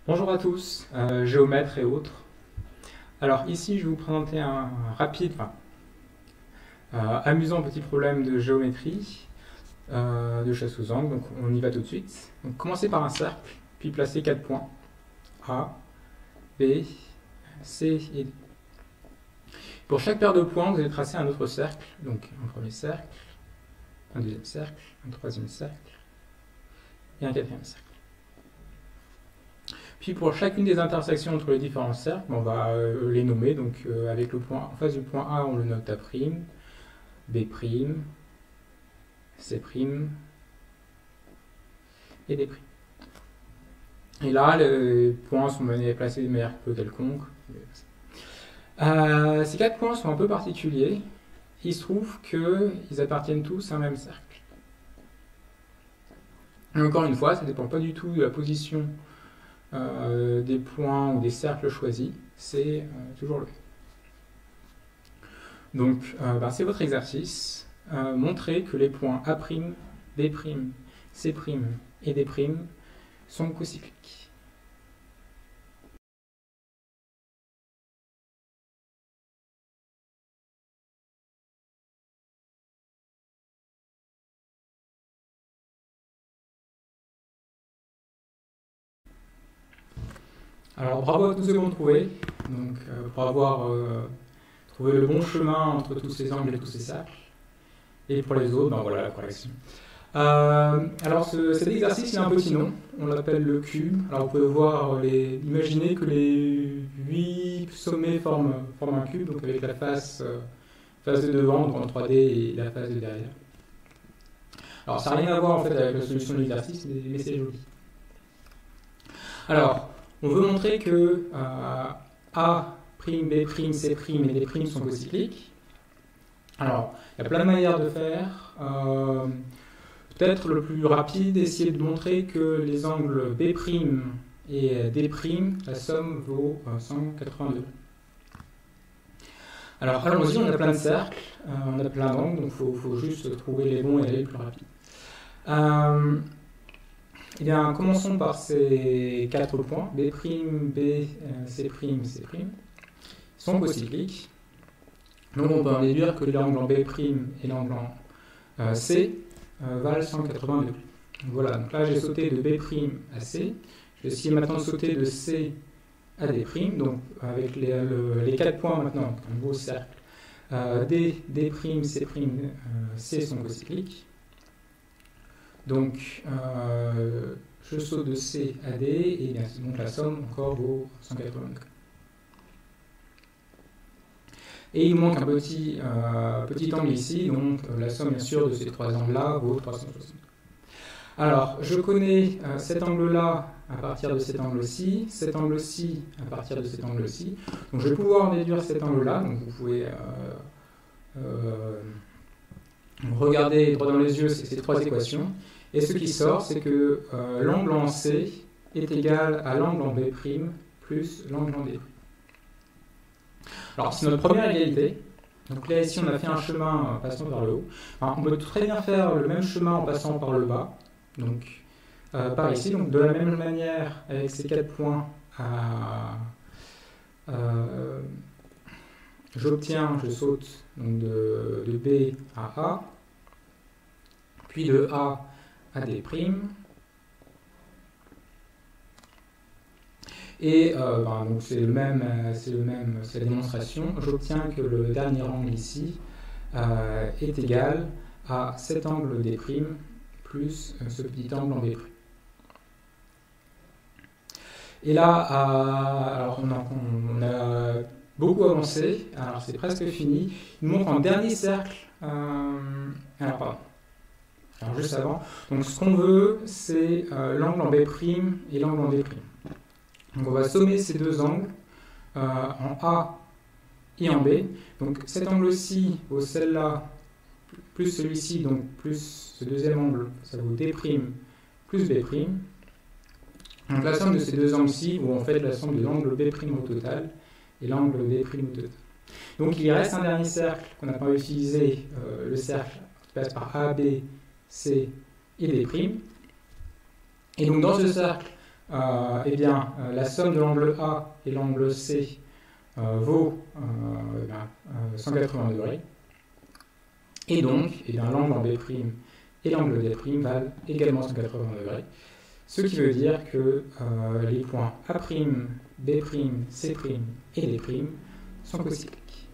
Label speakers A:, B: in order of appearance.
A: Bonjour à tous, géomètres et autres. Alors ici, je vais vous présenter un rapide, amusant petit problème de géométrie, de chasse aux angles. Donc on y va tout de suite. Donc commencez par un cercle, puis placez 4 points A, B, C et D. Pour chaque paire de points, vous allez tracer un autre cercle. Donc un premier cercle, un deuxième cercle, un troisième cercle et un quatrième cercle. Puis pour chacune des intersections entre les différents cercles, on va les nommer. Donc avec le point en face du point A, on le note A', B', C' et D'. Et là, les points sont placés de manière un peu quelconque. Ces 4 points sont un peu particuliers. Il se trouve qu'ils appartiennent tous à un même cercle. Et encore une fois, ça ne dépend pas du tout de la position des points ou des cercles choisis, c'est toujours le même. Donc c'est votre exercice. Montrez que les points A', B', C' et D' sont cocycliques. Alors bravo à tous ceux qui ont trouvé, donc, pour avoir trouvé le bon chemin entre tous ces angles et tous ces cercles. Et pour les autres, voilà la correction. Alors cet exercice, il a un petit nom, on l'appelle le cube. Alors vous pouvez voir, imaginez que les 8 sommets forment un cube, donc avec la face de devant, donc en 3D, et la face de derrière. Alors ça n'a rien à voir en fait avec la solution de l'exercice, mais c'est joli. Alors, on veut montrer que A', B', C' et D' sont cocycliques. Alors, il y a plein de manières de faire. Peut-être le plus rapide, essayer de montrer que les angles B' et D', la somme vaut 180 degrés. Alors allons-y, on a plein de cercles, on a plein d'angles, donc il faut juste trouver les bons et aller le plus rapide. Eh bien, commençons par ces 4 points, B', B, C', C', sont cocycliques. Donc on peut en déduire que l'angle en B' et l'angle en C valent 180 degrés. Voilà, donc là j'ai sauté de B' à C. Je vais essayer maintenant de sauter de C à D'. Donc avec les 4 points maintenant, un beau cercle, D', C', C sont cocycliques. Donc je saute de C à D et bien, donc la somme encore vaut 180 degrés. Et il manque un petit angle ici, donc la somme bien sûr de ces 3 angles-là vaut 360. Alors, je connais cet angle-là à partir de cet angle-ci, cet angle-ci à partir de cet angle-ci. Donc je vais pouvoir en déduire cet angle-là, donc vous pouvez regarder droit dans les yeux ces 3 équations. Et ce qui sort, c'est que l'angle en C est égal à l'angle en B' plus l'angle en D'. Alors, c'est notre première égalité. Donc là, ici, on a fait un chemin passant par le haut. Alors, on peut très bien faire le même chemin en passant par le bas. Donc, par ici. Donc, de la même manière, avec ces 4 points, je saute donc de B à A, puis de A à D'. Et donc c'est la démonstration. J'obtiens que le dernier angle ici est égal à cet angle D' plus ce petit angle en B'. Et là, alors on a beaucoup avancé. Alors c'est presque fini. Il nous montre un dernier cercle. Alors juste avant. Donc ce qu'on veut, c'est l'angle en B' et l'angle en D'. Donc on va sommer ces 2 angles en A et en B. Donc cet angle-ci vaut celle-là plus celui-ci, donc plus ce deuxième angle, ça vaut D' plus B'. Donc la somme de ces 2 angles-ci vaut en fait la somme de l'angle B' au total et l'angle D' au total. Donc il reste un dernier cercle qu'on n'a pas utilisé, le cercle qui passe par A, B, C et D'. Et donc dans ce cercle, eh bien, la somme de l'angle A et l'angle C vaut 180 degrés. Et donc, eh bien, l'angle en B' et l'angle D' valent également 180 degrés. Ce qui veut dire que les points A', B', C' et D' sont cocycliques.